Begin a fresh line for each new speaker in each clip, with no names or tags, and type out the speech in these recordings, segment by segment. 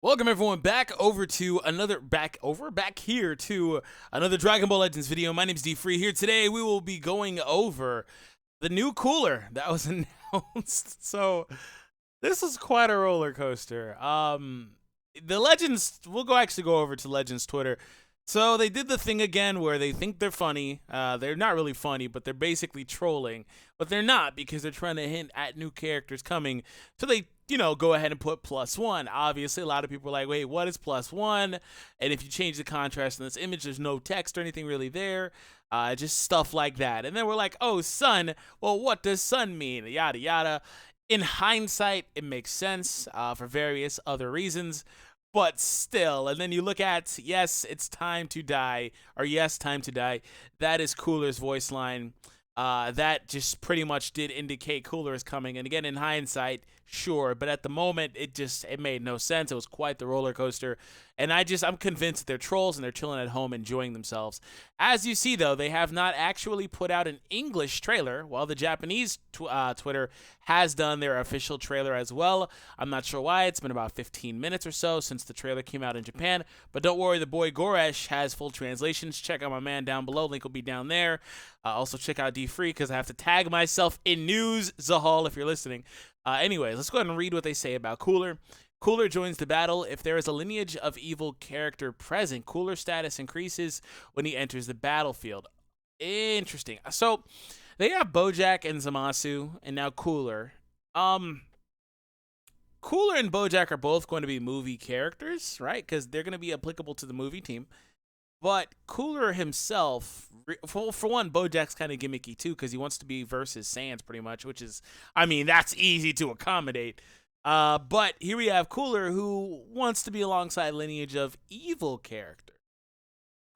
Welcome everyone back to another Dragon Ball Legends video. My name is D Free. Here today we will be going over the new cooler that was announced. So this was quite a roller coaster. The Legends actually go over to Legends Twitter. So they did the thing again where they think they're funny. They're not really funny, but they're basically trolling. But they're not because they're trying to hint at new characters coming. So they, go ahead and put +1. Obviously, a lot of people are like, wait, what is +1? And if you change the contrast in this image, there's no text or anything really there. Just stuff like that. And then we're like, oh, sun. Well, what does sun mean? Yada, yada. In hindsight, it makes sense for various other reasons. But still, and then you look at, yes, it's time to die, or yes, time to die. That is Cooler's voice line. That just pretty much did indicate Cooler is coming. And again, in hindsight, sure, but at the moment, it made no sense. It was quite the roller coaster. And I'm convinced that they're trolls and they're chilling at home enjoying themselves. As you see, though, they have not actually put out an English trailer, while the Japanese Twitter has done their official trailer as well. I'm not sure why. It's been about 15 minutes or so since the trailer came out in Japan. But don't worry, the boy Goresh has full translations. Check out my man down below. Link will be down there. Also, check out D Free because I have to tag myself in news, Zahal, if you're listening. Anyways, let's go ahead and read what they say about Cooler. Cooler joins the battle. If there is a lineage of evil character present, Cooler status increases when he enters the battlefield. Interesting. So they have Bojack and Zamasu, and now Cooler. Cooler and Bojack are both going to be movie characters, right? Because they're going to be applicable to the movie team. But Cooler himself, for one, Bojack's kind of gimmicky too, because he wants to be versus Sans pretty much, which is, that's easy to accommodate. But here we have Cooler, who wants to be alongside lineage of evil character.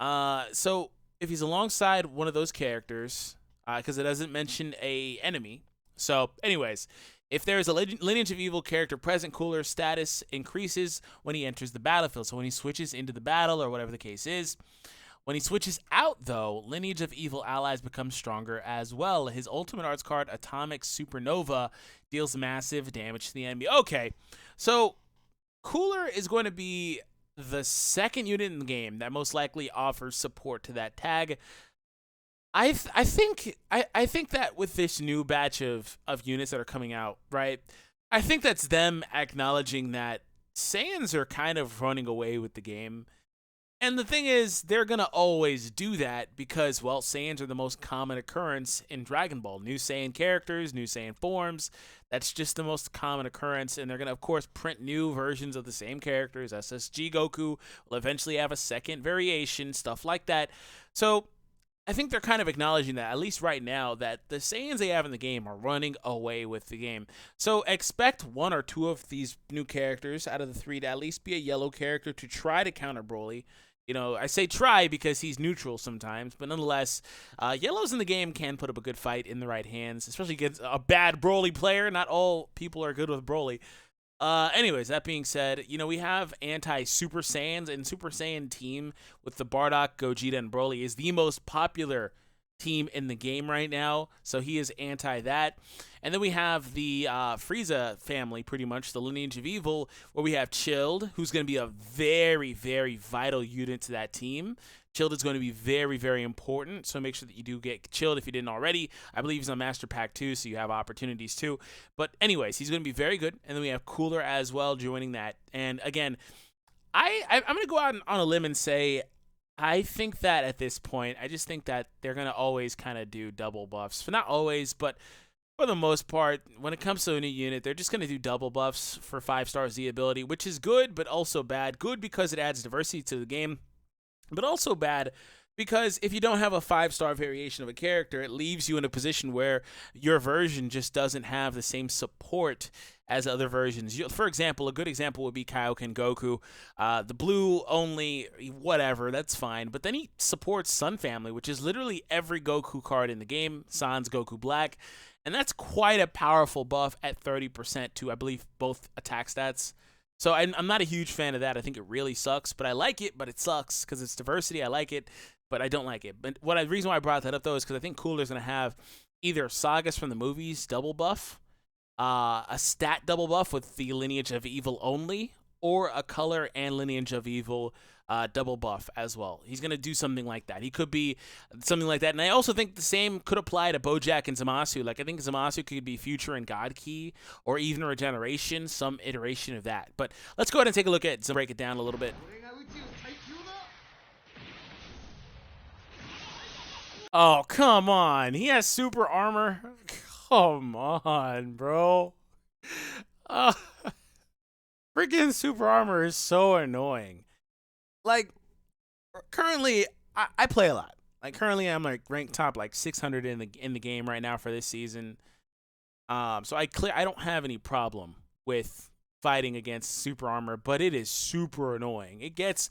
So if he's alongside one of those characters, because it doesn't mention a enemy. So anyways, if there is a lineage of evil character present, Cooler's status increases when he enters the battlefield. So when he switches into the battle or whatever the case is. When he switches out, though, lineage of evil allies becomes stronger as well. His ultimate arts card, Atomic Supernova, deals massive damage to the enemy. Okay, so Cooler is going to be the second unit in the game that most likely offers support to that tag. I think that with this new batch of units that are coming out, right? I think that's them acknowledging that Saiyans are kind of running away with the game. And the thing is, they're going to always do that because, well, Saiyans are the most common occurrence in Dragon Ball. New Saiyan characters, new Saiyan forms. That's just the most common occurrence. And they're going to, of course, print new versions of the same characters. SSG Goku will eventually have a second variation, stuff like that. So I think they're kind of acknowledging that, at least right now, that the Saiyans they have in the game are running away with the game. So expect one or two of these new characters out of the three to at least be a yellow character to try to counter Broly. I say try because he's neutral sometimes, but nonetheless, yellows in the game can put up a good fight in the right hands, especially against a bad Broly player. Not all people are good with Broly. Anyways, that being said, we have anti-Super Saiyans, and Super Saiyan team with the Bardock, Gogeta, and Broly is the most popular team in the game right now, so he is anti that. And then we have the Frieza family, pretty much the lineage of evil, where we have Chilled, who's going to be a very, very vital unit to that team. Chilled is going to be very, very important, so make sure that you do get Chilled if you didn't already. I believe he's on Master Pack 2, so you have opportunities too. But anyways, he's going to be very good. And then we have Cooler as well joining that. And again, I'm going to go out on a limb and say I think that at this point, I just think that they're going to always kind of do double buffs. Not always, but for the most part, when it comes to a new unit, they're just going to do double buffs for 5-star Z ability, which is good, but also bad. Good because it adds diversity to the game, but also bad because if you don't have a 5-star variation of a character, it leaves you in a position where your version just doesn't have the same support as other versions. For example, a good example would be Kaioken Goku. The blue only, whatever, that's fine. But then he supports Sun Family, which is literally every Goku card in the game, Sans Goku Black. And that's quite a powerful buff at 30% to, I believe, both attack stats. So I'm not a huge fan of that. I think it really sucks, but I like it, but it sucks because it's diversity. I like it, but I don't like it. But the reason why I brought that up, though, is because I think Cooler's going to have either Sagas from the movies double buff, a stat double buff with the lineage of evil only, or a Color and Lineage of Evil double buff as well. He's going to do something like that. He could be something like that. And I also think the same could apply to Bojack and Zamasu. Like, I think Zamasu could be Future and God Key, or even Regeneration, some iteration of that. But let's go ahead and take a look at, break it down a little bit. Oh, come on. He has super armor. Come on, bro. Freaking super armor is so annoying. Like, currently, I play a lot. Like, currently, I'm like ranked top like 600 in the game right now for this season. So I don't have any problem with fighting against super armor, but it is super annoying. It gets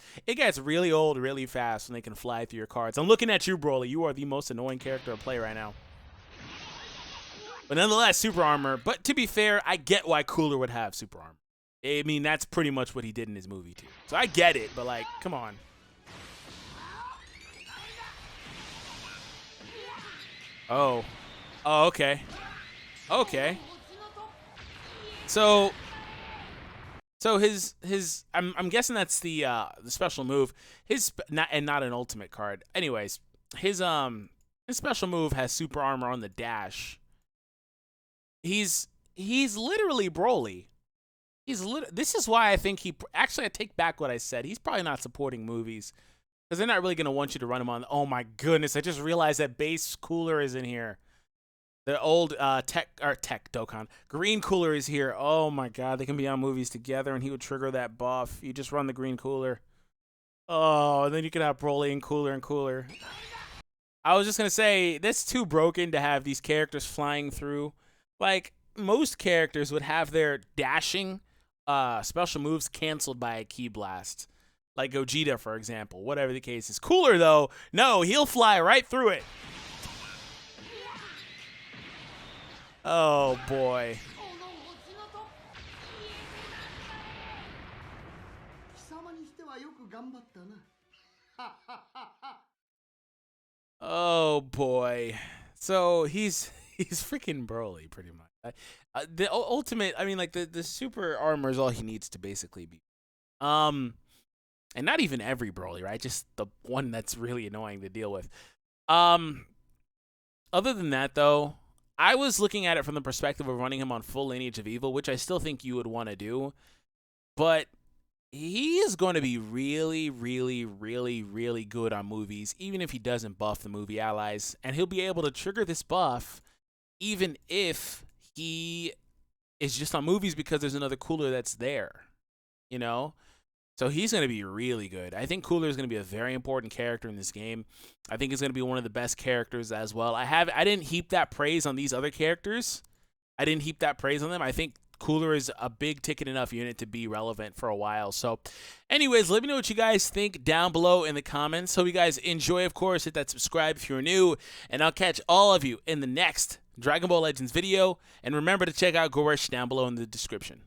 really old really fast when they can fly through your cards. I'm looking at you, Broly. You are the most annoying character to play right now. But nonetheless, super armor. But to be fair, I get why Cooler would have super armor. I mean, that's pretty much what he did in his movie, too. So I get it, but, like, come on. Oh. Oh, okay. Okay. So his I'm guessing that's the special move. Not an ultimate card. Anyways, his special move has super armor on the dash. He's literally Broly. This is why I think actually, I take back what I said. He's probably not supporting movies because they're not really going to want you to run him on. Oh my goodness, I just realized that base Cooler is in here. The old tech Dokkan green Cooler is here. Oh my god, they can be on movies together and he would trigger that buff. You just run the green Cooler. Oh, and then you could have Broly and Cooler. I was just going to say, that's too broken to have these characters flying through. Like, most characters would have their dashing special moves canceled by a Ki Blast, like Gogeta, for example. Whatever the case is. Cooler, though, no, he'll fly right through it. Oh boy. Oh boy. So he's freaking Broly, pretty much. The ultimate, I mean, like the super armor is all he needs to basically be. And not even every Broly, right? Just the one that's really annoying to deal with. Other than that, though, I was looking at it from the perspective of running him on full Lineage of Evil, which I still think you would want to do. But he is going to be really, really, really, really good on movies, even if he doesn't buff the movie allies. And he'll be able to trigger this buff even if he is just on movies because there's another Cooler that's there, you know? So he's going to be really good. I think Cooler is going to be a very important character in this game. I think he's going to be one of the best characters as well. I didn't heap that praise on these other characters. I didn't heap that praise on them. I think Cooler is a big ticket enough unit to be relevant for a while. So anyways, let me know what you guys think down below in the comments. Hope you guys enjoy, of course. Hit that subscribe if you're new. And I'll catch all of you in the next Dragon Ball Legends video. And remember to check out Gorish down below in the description.